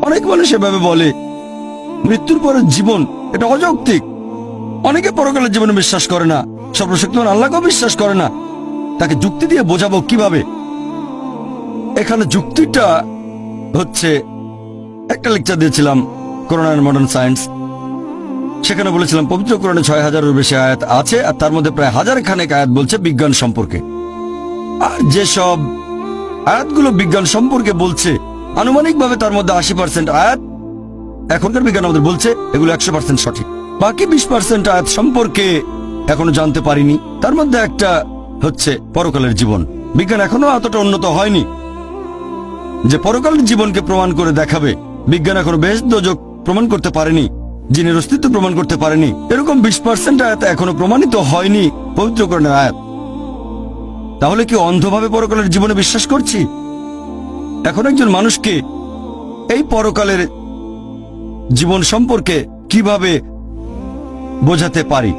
অনেক মানুষ এভাবে বলে মৃত্যুর পরের জীবন এটা অযৌক্তিক। অনেকে পরকালের জীবনে বিশ্বাস করে না, সর্বশক্তিমান আল্লাহকেও বিশ্বাস করে না। তাকে যুক্তি দিয়ে বোঝাবো কিভাবে? এখানে যুক্তিটা হচ্ছে, একটা লেকচার দিয়েছিলাম কোরআন এন্ড মডার্ন সায়েন্স। সেখানে বলেছিলাম পবিত্র কোরআনে ৬,০০০-এর বেশি আয়াত আছে, আর তার মধ্যে প্রায় ১,০০০ খানেক আয়াত বলছে বিজ্ঞান সম্পর্কে। আর যেসব আয়াতগুলো বিজ্ঞান সম্পর্কে বলছে, আনুমানিকভাবে তার মধ্যে ৮০% আয়াত এখনকার বিজ্ঞান আমাদের বলছে এগুলো ১০০% সঠিক। বাকি ২০% আয়াত সম্পর্কে এখনো জানতে পারিনি। তার মধ্যে একটা হচ্ছে পরকালের জীবন। বিজ্ঞান এখনো এতটা উন্নত হয়নি যে পরকালের জীবনকে প্রমাণ করে দেখাবে। বিজ্ঞান এখনো বেশ দোজক প্রমাণ করতে পারেনি, জিনের অস্তিত্ব প্রমাণ করতে পারেনি। এরকম ২০% আয়াত এখনো প্রমাণিত হয়নি পবিত্র কোরআনের আয়াত। তাহলে কি অন্ধভাবে পরকালের জীবনে বিশ্বাস করছি? এখন একজন মানুষকে এই পরকালের জীবন সম্পর্কে কিভাবে বোঝাতে পারি?